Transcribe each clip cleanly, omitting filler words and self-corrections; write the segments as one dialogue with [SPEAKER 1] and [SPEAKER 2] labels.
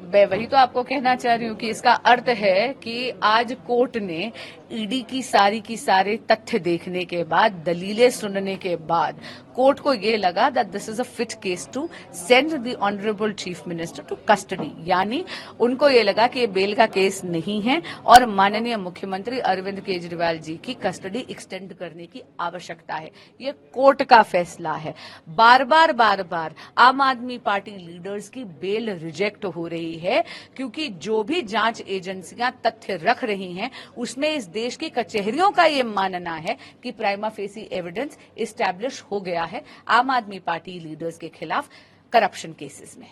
[SPEAKER 1] मैं वही तो आपको कहना चाह रही हूँ कि इसका अर्थ है कि आज कोर्ट ने ईडी की सारे तथ्य देखने के बाद, दलीलें सुनने के बाद कोर्ट को ये लगा that this is a fit case to send the honourable chief minister to custody. यानी उनको ये लगा कि ये बेल का केस नहीं है और माननीय मुख्यमंत्री अरविंद केजरीवाल जी की कस्टडी एक्सटेंड करने की आवश्यकता है। ये कोर्ट का फैसला है। बार बार आम आदमी पार्टी लीडर्स की बेल रिजेक्ट हो रही है क्योंकि जो भी जांच एजेंसियां तथ्य रख रही हैं उसमें इस देश की कचहरियों का ये मानना है कि प्राइमा फेसी एविडेंस इस्टेब्लिश हो गया है आम आदमी पार्टी लीडर्स के खिलाफ करप्शन केसेस में।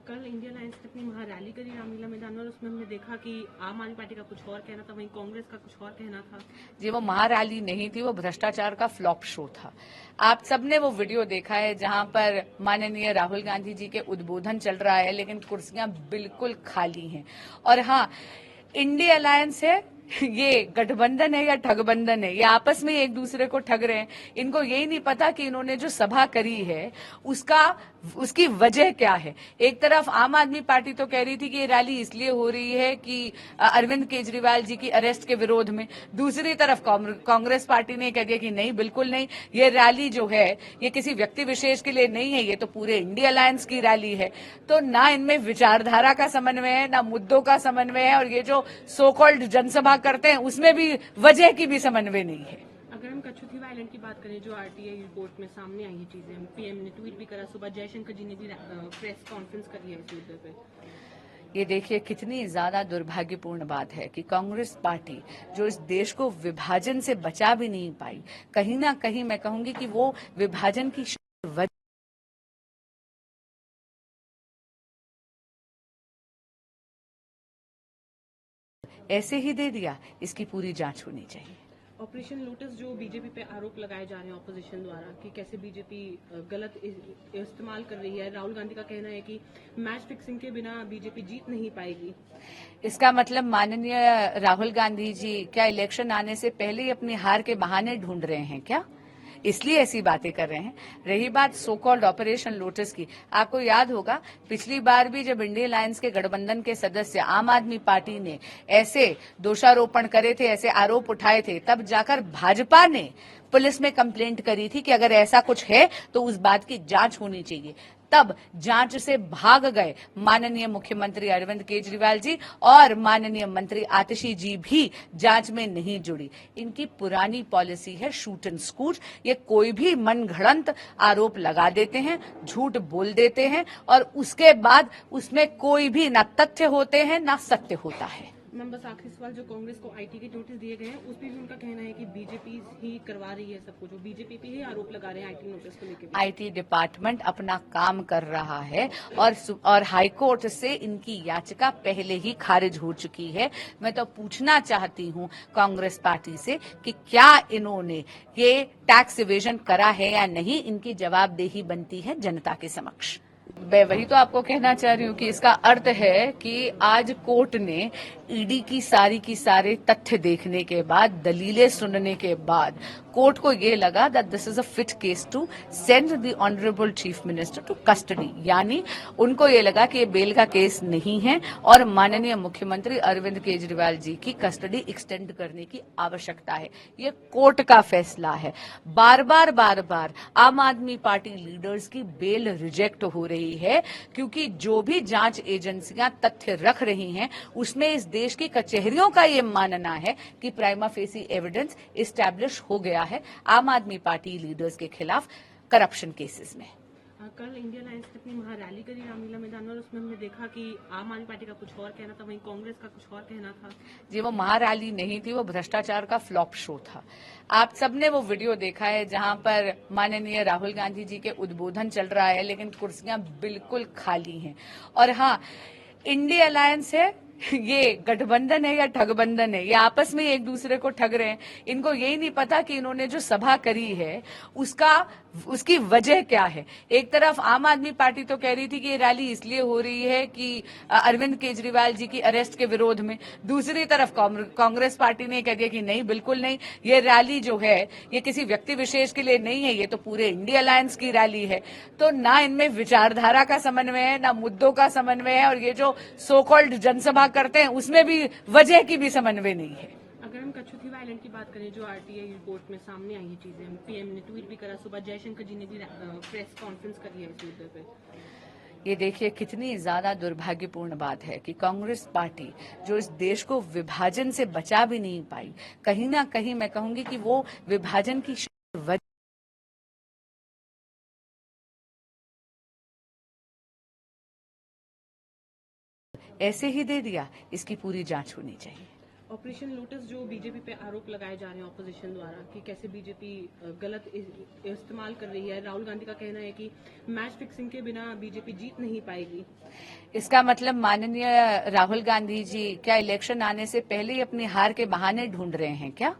[SPEAKER 2] कल इंडिया अलायंस ने अपनी महारैली करी रामलीला मैदान में और उसमें हमने देखा कि आम आदमी पार्टी का कुछ और कहना था, वहीं कांग्रेस का कुछ और कहना था।
[SPEAKER 1] जी, वो महारैली नहीं थी, वो भ्रष्टाचार का फ्लॉप शो था। आप सबने वो वीडियो देखा है जहां पर माननीय राहुल गांधी जी के उद्बोधन चल रहा है लेकिन कुर्सियां बिल्कुल खाली हैं। और हाँ, इंडिया अलायंस है, ये गठबंधन है या ठगबंधन है, ये आपस में एक दूसरे को ठग रहे हैं। इनको यही नहीं पता कि इन्होंने जो सभा करी है उसकी वजह क्या है। एक तरफ आम आदमी पार्टी तो कह रही थी कि ये रैली इसलिए हो रही है कि अरविंद केजरीवाल जी की अरेस्ट के विरोध में, दूसरी तरफ कांग्रेस पार्टी ने कह दिया कि नहीं, बिल्कुल नहीं, ये रैली जो है ये किसी व्यक्ति विशेष के लिए नहीं है, ये तो पूरे इंडिया अलायंस की रैली है। तो ना इनमें विचारधारा का समन्वय है, ना मुद्दों का समन्वय है, और ये जो सो कॉल्ड जनसभा करते हैं उसमें भी वजह की भी समन्वय नहीं है।
[SPEAKER 2] अगर हम कच्छुथी आइलैंड की बात करें, जो आरटीआई रिपोर्ट में सामने आई है चीजें, पीएम ने ट्वीट भी करा, सुबह जयशंकर जी ने भी प्रेस कॉन्फ्रेंस करी है इस मुद्दे पे।
[SPEAKER 1] ये देखिए कितनी ज्यादा दुर्भाग्यपूर्ण बात है कि कांग्रेस पार्टी जो इस देश को विभाजन से बचा भी नहीं पाई, कहीं ना कहीं मैं कहूंगी कि वो विभाजन की ऐसे ही दे दिया, इसकी पूरी जांच होनी चाहिए।
[SPEAKER 2] ऑपरेशन लोटस जो बीजेपी पे आरोप लगाए जा रहे हैं ऑपोजिशन द्वारा कि कैसे बीजेपी गलत इस्तेमाल कर रही है, राहुल गांधी का कहना है कि मैच फिक्सिंग के बिना बीजेपी जीत नहीं पाएगी।
[SPEAKER 1] इसका मतलब माननीय राहुल गांधी जी क्या इलेक्शन आने से पहले ही अपनी हार के बहाने ढूंढ रहे हैं क्या, इसलिए ऐसी बातें कर रहे हैं? रही बात सो कॉल्ड ऑपरेशन लोटस की, आपको याद होगा पिछली बार भी जब इंडिया अलायंस के गठबंधन के सदस्य आम आदमी पार्टी ने ऐसे दोषारोपण करे थे, ऐसे आरोप उठाए थे, तब जाकर भाजपा ने पुलिस में कंप्लेंट करी थी कि अगर ऐसा कुछ है तो उस बात की जांच होनी चाहिए। तब जांच से भाग गए माननीय मुख्यमंत्री अरविंद केजरीवाल जी और माननीय मंत्री आतिशी जी भी जांच में नहीं जुड़ी। इनकी पुरानी पॉलिसी है शूट एंड स्कूट। ये कोई भी मनगढ़ंत आरोप लगा देते हैं, झूठ बोल देते हैं और उसके बाद उसमें कोई भी ना तथ्य होते हैं ना सत्य होता है।
[SPEAKER 2] मैम, बस आखिरी सवाल, जो कांग्रेस को आईटी के नोटिस दिए गए हैं उस पर भी उनका कहना है कि बीजेपी ही करवा रही है सब कुछ, जो बीजेपी पे ही आरोप लगा रहे हैं आईटी नोटिस को लेकर।
[SPEAKER 1] आईटी डिपार्टमेंट अपना काम कर रहा है और हाईकोर्ट से इनकी याचिका पहले ही खारिज हो चुकी है। मैं तो पूछना चाहती हूं कांग्रेस पार्टी से कि क्या इन्होंने ये टैक्स इवेजन करा है या नहीं, इनकी जवाबदेही बनती है जनता के समक्ष। मैं वही तो आपको कहना चाह रही हूँ कि इसका अर्थ है कि आज कोर्ट ने ईडी की सारे तथ्य देखने के बाद, दलीलें सुनने के बाद कोर्ट को ये लगा that this is a fit case to send the honourable chief minister to custody. यानी उनको ये लगा कि ये बेल का केस नहीं है और माननीय मुख्यमंत्री अरविंद केजरीवाल जी की कस्टडी एक्सटेंड करने की आवश्यकता है। ये कोर्ट का फैसला है। बार बार आम आदमी पार्टी लीडर्स की बेल रिजेक्ट हो रही है क्योंकि जो भी जांच एजेंसियां तथ्य रख रही हैं उसमें इस देश की कचहरियों का ये मानना है कि प्राइमा फेसी एविडेंस इस्टेब्लिश हो गया है आम आदमी पार्टी लीडर्स के खिलाफ करप्शन केसेस में।
[SPEAKER 2] कल इंडिया अलायंस ने अपनी महारैली करी रामलीला मैदान में और उसमें हमने देखा कि आम आदमी पार्टी का कुछ और कहना था, वहीं कांग्रेस का कुछ और कहना था।
[SPEAKER 1] जी, वो महारैली नहीं थी, वो भ्रष्टाचार का फ्लॉप शो था। आप सबने वो वीडियो देखा है जहां पर माननीय राहुल गांधी जी के उद्बोधन चल रहा है लेकिन कुर्सियां बिल्कुल खाली हैं। और हाँ, इंडिया अलायंस है, ये गठबंधन है या ठगबंधन है, ये आपस में एक दूसरे को ठग रहे हैं। इनको यही नहीं पता कि इन्होंने जो सभा करी है उसकी वजह क्या है। एक तरफ आम आदमी पार्टी तो कह रही थी कि ये रैली इसलिए हो रही है कि अरविंद केजरीवाल जी की अरेस्ट के विरोध में, दूसरी तरफ कांग्रेस पार्टी ने कह दिया कि नहीं, बिल्कुल नहीं, ये रैली जो है ये किसी व्यक्ति विशेष के लिए नहीं है, ये तो पूरे इंडिया अलायंस की रैली है। तो ना इनमें विचारधारा का समन्वय है, ना मुद्दों का समन्वय है, और ये जो सो कॉल्ड जनसभा करते हैं उसमें भी वजह की भी समन्वय नहीं है।
[SPEAKER 2] अगर हम कच्छुथी आइलैंड की बात करें, जो आरटीआई रिपोर्ट में सामने आई है चीजें, पीएम ने ट्वीट भी करा, सुबह जयशंकर जी ने भी प्रेस कॉन्फ्रेंस करी है इस मुद्दे पे।
[SPEAKER 1] ये देखिए कितनी ज्यादा दुर्भाग्यपूर्ण बात है कि कांग्रेस पार्टी जो इस देश को विभाजन से बचा भी नहीं पाई, कहीं ना कहीं मैं कहूंगी कि वो विभाजन की वजह ऐसे ही दे दिया, इसकी पूरी जांच होनी चाहिए।
[SPEAKER 2] ऑपरेशन लोटस जो बीजेपी पे आरोप लगाए जा रहे हैं ऑपोजिशन द्वारा कि कैसे बीजेपी गलत इस्तेमाल कर रही है, राहुल गांधी का कहना है कि मैच फिक्सिंग के बिना बीजेपी जीत नहीं पाएगी।
[SPEAKER 1] इसका मतलब माननीय राहुल गांधी जी क्या इलेक्शन आने से पहले ही अपनी हार के बहाने ढूंढ रहे हैं क्या,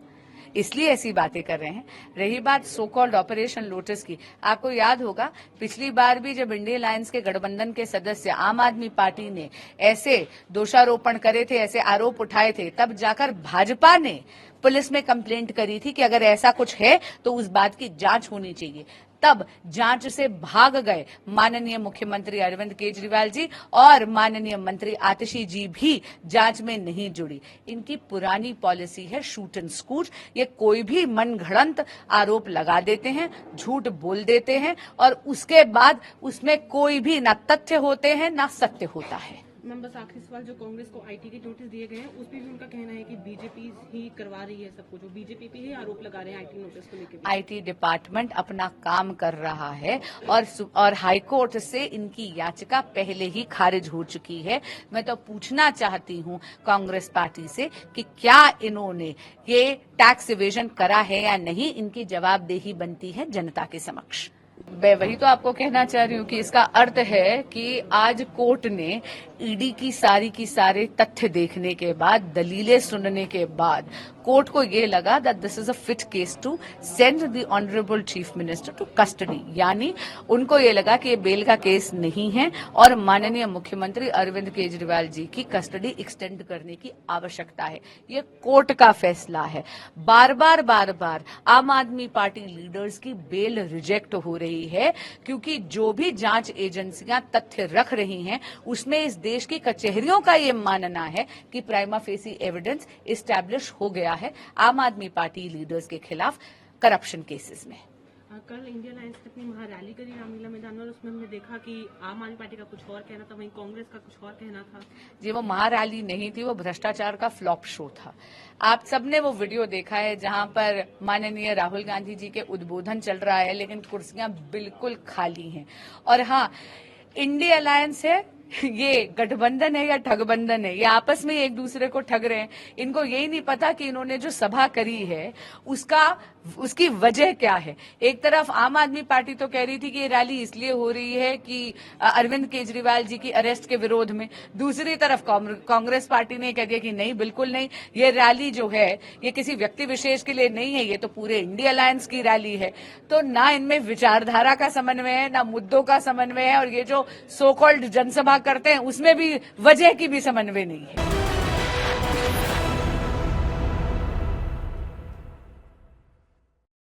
[SPEAKER 1] इसलिए ऐसी बातें कर रहे हैं। रही बात सो कॉल्ड ऑपरेशन लोटस की, आपको याद होगा पिछली बार भी जब इंडिया अलायंस के गठबंधन के सदस्य आम आदमी पार्टी ने ऐसे दोषारोपण करे थे, ऐसे आरोप उठाए थे, तब जाकर भाजपा ने पुलिस में कंप्लेंट करी थी कि अगर ऐसा कुछ है तो उस बात की जांच होनी चाहिए। तब जांच से भाग गए माननीय मुख्यमंत्री अरविंद केजरीवाल जी, और माननीय मंत्री आतिशी जी भी जांच में नहीं जुड़ी। इनकी पुरानी पॉलिसी है शूट एंड स्कूट, ये कोई भी मनगढ़ंत आरोप लगा देते हैं, झूठ बोल देते हैं, और उसके बाद उसमें कोई भी ना तथ्य होते हैं ना सत्य होता है।
[SPEAKER 2] मैम बस आखिरी सवाल, जो कांग्रेस को आईटी के नोटिस दिए गए हैं उस पर भी उनका कहना है कि बीजेपी ही करवा रही है सब कुछ, जो बीजेपी पे ही आरोप लगा रहे हैं आईटी नोटिस को लेकर।
[SPEAKER 1] आईटी डिपार्टमेंट अपना काम कर रहा है और हाईकोर्ट से इनकी याचिका पहले ही खारिज हो चुकी है। मैं तो पूछना चाहती हूं कांग्रेस पार्टी से कि क्या इन्होंने ये टैक्स इवेजन करा है या नहीं, इनकी जवाबदेही बनती है जनता के समक्ष। मैं वही तो आपको कहना चाह रही हूँ कि इसका अर्थ है कि आज कोर्ट ने ईडी की सारे तथ्य देखने के बाद, दलीलें सुनने के बाद, कोर्ट को ये लगा that this is a fit case to send the honourable chief minister to custody, यानी उनको ये लगा कि ये बेल का केस नहीं है और माननीय मुख्यमंत्री अरविंद केजरीवाल जी की कस्टडी एक्सटेंड करने की आवश्यकता है। ये कोर्ट का फैसला है। बार बार आम आदमी पार्टी लीडर्स की बेल रिजेक्ट हो रही है, क्योंकि जो भी जांच एजेंसियां तथ्य रख रही हैं उसमें इस देश की कचहरियों का ये मानना है कि प्राइमा फेसी एविडेंस इस्टेब्लिश हो गया है आम आदमी पार्टी लीडर्स के खिलाफ करप्शन केसेस में।
[SPEAKER 2] कल इंडिया अलायंस ने अपनी महारैली करी रामलीला मैदान में, और उसमें हमने देखा कि आम आदमी पार्टी का कुछ और कहना था, वहीं कांग्रेस का कुछ और कहना था।
[SPEAKER 1] जी, वो महारैली नहीं थी, वो भ्रष्टाचार का फ्लॉप शो था। आप सबने वो वीडियो देखा है जहां पर माननीय राहुल गांधी जी के उद्बोधन चल रहा है, लेकिन कुर्सियां बिल्कुल खाली हैं। और हाँ, इंडिया अलायंस है, ये गठबंधन है या ठगबंधन है, ये आपस में एक दूसरे को ठग रहे हैं। इनको यही नहीं पता कि इन्होंने जो सभा करी है उसकी वजह क्या है। एक तरफ आम आदमी पार्टी तो कह रही थी कि ये रैली इसलिए हो रही है कि अरविंद केजरीवाल जी की अरेस्ट के विरोध में, दूसरी तरफ कांग्रेस पार्टी ने कह दिया कि नहीं, बिल्कुल नहीं, ये रैली जो है ये किसी व्यक्ति विशेष के लिए नहीं है, ये तो पूरे इंडिया अलायंस की रैली है। तो ना इनमें विचारधारा का समन्वय है, ना मुद्दों का समन्वय है, और ये जो सो कॉल्ड जनसभा करते हैं उसमें भी वजह की भी समन्वय नहीं है।